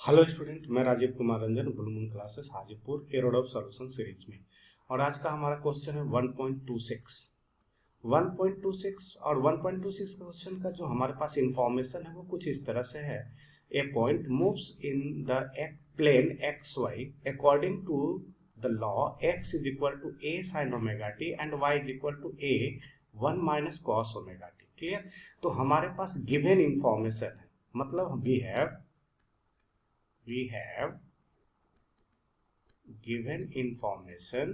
Hello student, मैं Rajiv Kumar Ranjan, blue moon classes Hajipur, एरोड of solution series में। और आज का हमारा क्वेश्चन है 1.26। 1.26 और 1.26 क्वेश्चन का जो हमारे पास इंफॉर्मेशन है वो कुछ इस तरह से है। A point moves in the plane x y according to the law x is equal to a sine omega t and y is equal to a 1 minus cos omega t. Clear? तो हमारे पास given information है, मतलब we have given information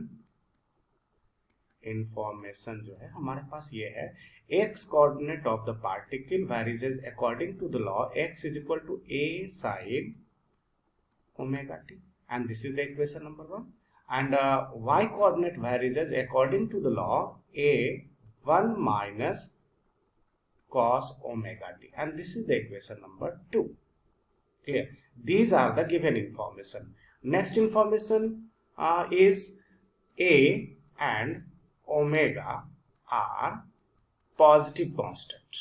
जो है हमारे पास ये है। x coordinate of the particle varies according to the law x is equal to a sin omega t, and this is the equation number 1. And y coordinate varies according to the law a 1 minus cos omega t, and this is the equation number 2. Clear? These are the given information. Next information is a and omega are positive constant.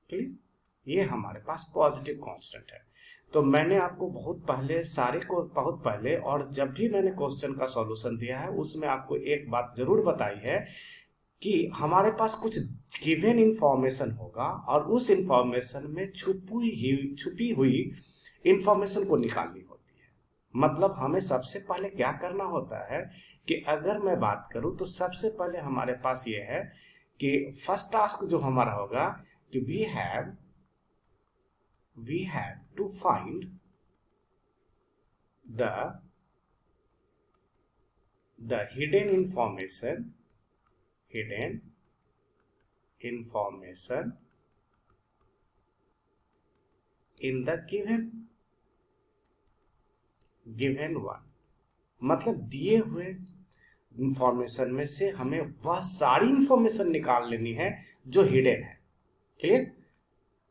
Clear? ये हमारे पास positive constant है। तो मैंने आपको बहुत पहले और जब भी मैंने क्वेश्चन का सॉल्यूशन दिया है उसमें आपको एक बात जरूर बताई है कि हमारे पास कुछ गिवन इंफॉर्मेशन होगा और उस इंफॉर्मेशन में छुपी हुई इंफॉर्मेशन को निकालनी होती है। मतलब हमें सबसे पहले क्या करना होता है कि अगर मैं बात करूं तो सबसे पहले हमारे पास ये है कि फर्स्ट टास्क जो हमारा होगा कि we have to find the hidden information in the given one। मतलब दिए हुए इंफॉर्मेशन में से हमें वह सारी इंफॉर्मेशन निकाल लेनी है जो हिडन है। क्लियर?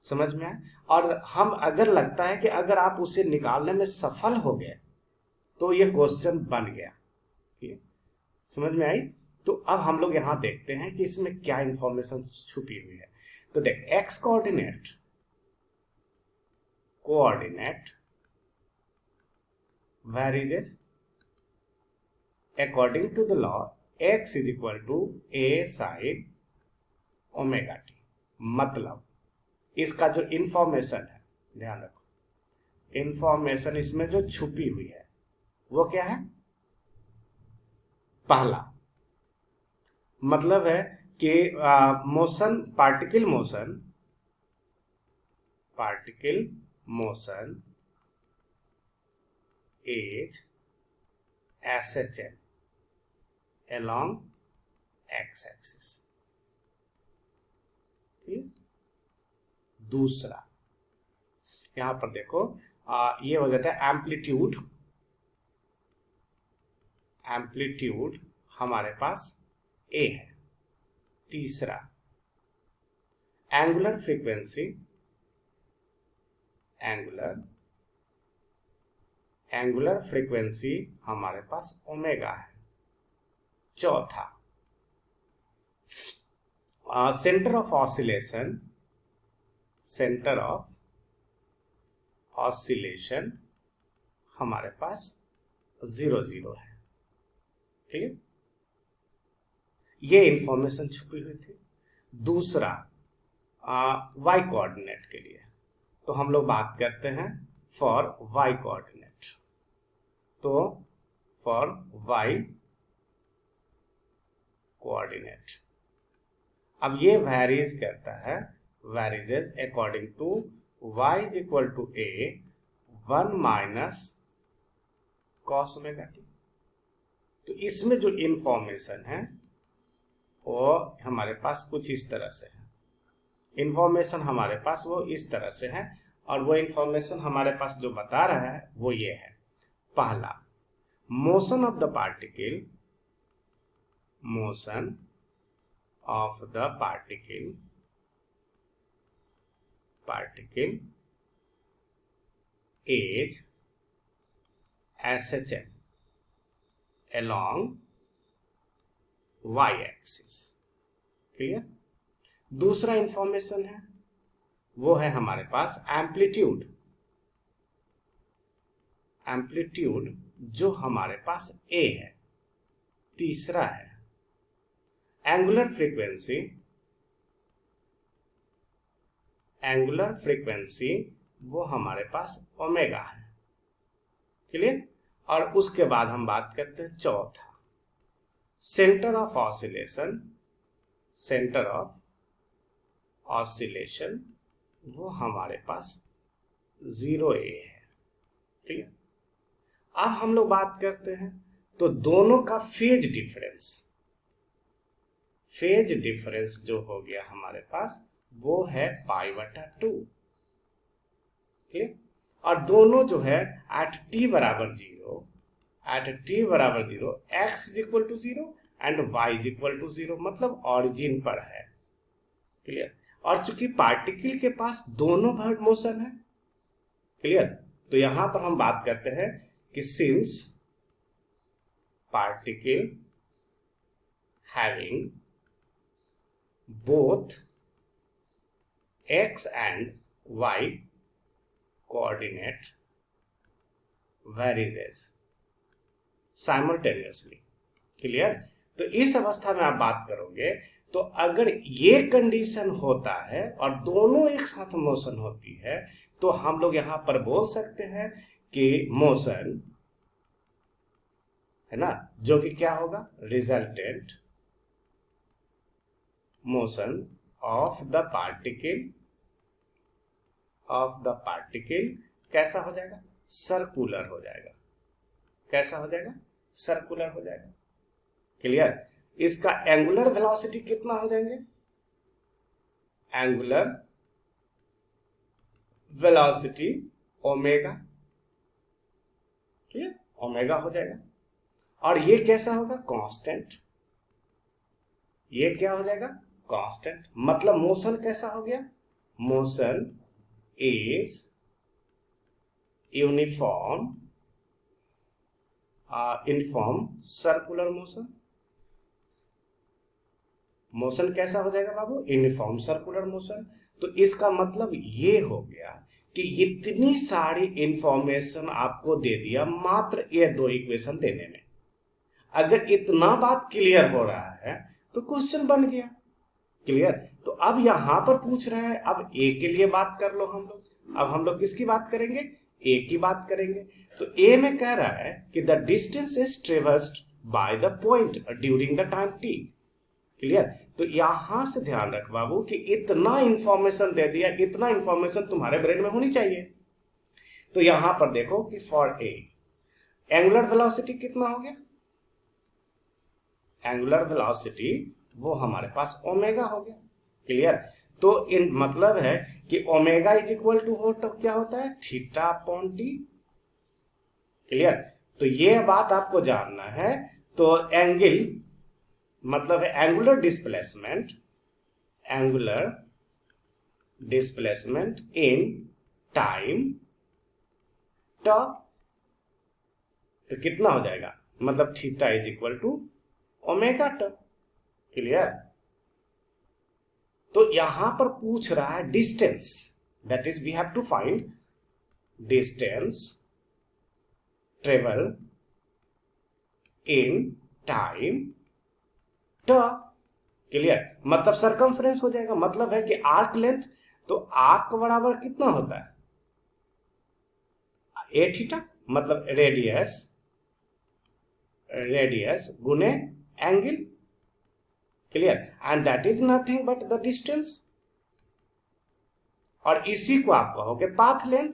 समझ में आए? और हम अगर लगता है कि अगर आप उसे निकालने में सफल हो गए तो ये क्वेश्चन बन गया। क्लियर? समझ में आई? तो अब हम लोग यहां देखते हैं कि इसमें क्या इंफॉर्मेशन छुपी हुई है। तो देख, x coordinate varies according to the law x is equal to a sin omega T. मतलब इसका जो इंफॉर्मेशन है, ध्यान रखो, इंफॉर्मेशन इसमें जो छुपी हुई है वो क्या है? पहला मतलब है कि particle motion is SHM along x-axis। दूसरा यहां पर देखो, ये हो जाता है एम्पलीट्यूड हमारे पास a है। तीसरा एंगुलर फ्रीक्वेंसी हमारे पास ओमेगा है। चौथा सेंटर ऑफ ऑसिलेशन हमारे पास 0 है। ठीक है? ये इंफॉर्मेशन छुपी हुई थी। दूसरा वाई कोऑर्डिनेट के लिए, तो हम लोग बात करते हैं फॉर वाई कोऑर्डिनेट। तो फॉर वाई कोऑर्डिनेट अब ये वैरीज करता है, varies according to y is equal to a 1 minus cos omega t. तो इसमें जो इंफॉर्मेशन है वो हमारे पास कुछ इस तरह से है। इंफॉर्मेशन हमारे पास वो इस तरह से है और वो इंफॉर्मेशन हमारे पास जो बता रहा है वो ये है। पहला, motion of the particle is SHM along y axis। Clear? दूसरा इंफॉर्मेशन है वो है हमारे पास एम्पलीट्यूड एम्पलीट्यूड जो हमारे पास ए है। तीसरा है एंगुलर फ्रीक्वेंसी, एंगुलर फ्रीक्वेंसी वो हमारे पास ओमेगा है। क्लियर। और उसके बाद हम बात करते हैं चौथा centre of oscillation, centre of oscillation वो हमारे पास 0a है। ठीक है। अब हम लोग बात करते हैं तो दोनों का फेज डिफरेंस, फेज डिफरेंस जो हो गया हमारे पास वो है π/2। ठीक। और दोनों जो है एट t बराबर 0, एट t बराबर 0 x is equal to 0 and y is equal to 0, मतलब ऑरिजिन पर है। क्लियर। और चूंकि पार्टिकल के पास दोनों वर्ड मोशन है, क्लियर, तो यहां पर हम बात करते हैं कि since particle having both x and y coordinate varies simultaneously. Clear. तो इस अवस्था में आप बात करोगे तो अगर ये कंडीशन होता है और दोनों एक साथ मोशन होती है तो हम लोग यहां पर बोल सकते हैं कि मोशन है ना, जो कि क्या होगा, resultant motion of the particle, of the particle कैसा हो जाएगा, सर्कुलर हो जाएगा। कैसा हो जाएगा, सर्कुलर हो जाएगा। क्लियर। इसका एंगुलर वेलोसिटी कितना हो जाएंगे, angular velocity omega. Clear, omega हो जाएगा। और ये कैसा होगा, कांस्टेंट। ये क्या हो जाएगा, कांस्टेंट। मतलब मोशन कैसा हो गया, motion is uniform, uniform circular motion. Motion कैसा हो जाएगा बाबू, यूनिफॉर्म सर्कुलर मोशन। तो इसका मतलब ये हो गया कि इतनी सारी इंफॉर्मेशन आपको दे दिया मात्र ये दो इक्वेशन देने में। अगर इतना बात क्लियर हो रहा है तो क्वेश्चन बन गया। क्लियर। तो अब यहां पर पूछ रहा है, अब ए के लिए बात कर लो हम लोग। अब हम लोग किसकी बात करेंगे, ए की बात करेंगे। तो ए में कह रहा है कि the distance is traversed by the point during the time T. Clear. तो यहां से ध्यान रख बाबू कि इतना इंफॉर्मेशन दे दिया, इतना इंफॉर्मेशन तुम्हारे ब्रेन में होनी चाहिए। तो यहां पर देखो कि फॉर ए एंगुलर वेलोसिटी कितना हो गया, एंगुलर वेलोसिटी वो हमारे पास ओमेगा हो गया। क्लियर। तो इन मतलब है कि ओमेगा इज इक्वल टू क्या होता है, थीटा अपॉन टी। क्लियर। तो ये बात आपको जानना है। तो एंगल मतलब है angular displacement, angular displacement in time t. तो कितना हो जाएगा, मतलब theta is equal to omega t. Clear. तो यहां पर पूछ रहा है distance, that is we have to find distance travel in time t. Clear. मतलब सरकमफ्रेंस हो जाएगा, मतलब है कि आर्क लेंथ, तो आर्क बराबर कितना होता है, ए थीटा, मतलब रेडियस, रेडियस गुने angle. Clear. And that is nothing but the distance. और इसी को आप कहोगे पाथ लेंथ।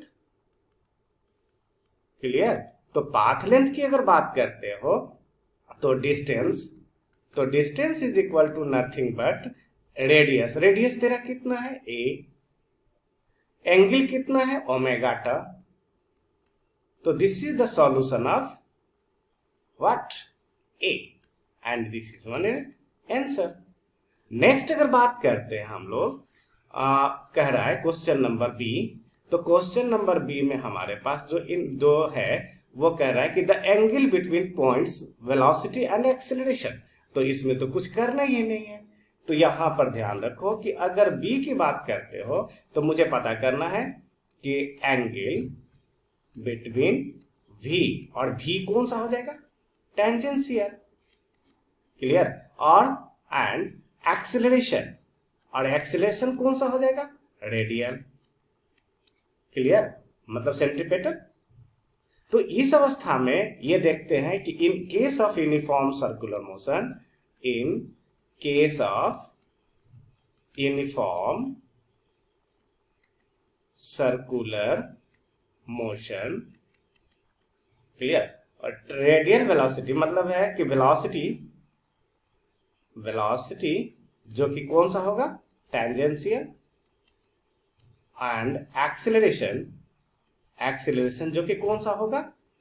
क्लियर। तो पाथ लेंथ की अगर बात करते हो तो डिस्टेंस, तो distance is equal to nothing but radius. Radius तेरा कितना है, ए। एंगल कितना है, ओमेगा ट। तो this is the solution of what, A, and this is one answer. Next अगर बात करते हैं हम लोग, कह रहा है क्वेश्चन नंबर बी। तो क्वेश्चन नंबर बी में हमारे पास जो इन दो है वो कह रहा है कि the angle between points velocity and acceleration. तो इसमें तो कुछ करना ही नहीं है। तो यहां पर ध्यान रखो कि अगर बी की बात करते हो तो मुझे पता करना है कि एंगल बिटवीन v, और v कौन सा हो जाएगा, टेंजेंशियल, क्लियर, और एंड एक्सेलरेशन, और एक्सेलरेशन कौन सा हो जाएगा, रेडियल, क्लियर, मतलब सेंट्रीपेटल। तो इस अवस्था में ये देखते हैं कि in case of uniform circular motion, in case of uniform circular motion, clear, और रेडियल वेलोसिटी मतलब है कि वेलोसिटी जो कि कौन सा होगा, टेंजेंशियल, एंड एक्सेलरेशन जो कि कौन सा होगा,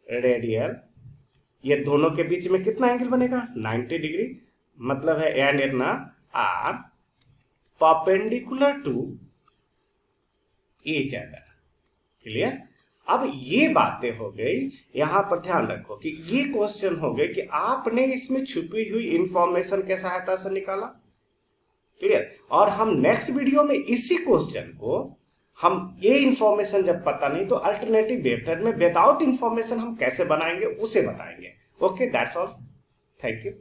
रेडियल। ये दोनों के बीच में कितना एंगल बनेगा, 90 डिग्री, मतलब है एंड इतना are perpendicular to each other, clear. अब ये बातें हो गई, यहां पर ध्यान रखो कि ये क्वेश्चन हो गए कि आपने इसमें छुपी हुई इंफॉर्मेशन के सहायता से निकाला, क्लियर। और हम नेक्स्ट वीडियो में इसी क्वेश्चन को हम ये इंफॉर्मेशन जब पता नहीं तो अल्टरनेटिव मेथड में विदाउट इंफॉर्मेशन हम कैसे बनाएंगे उसे बताएंगे। Okay, that's all, thank you.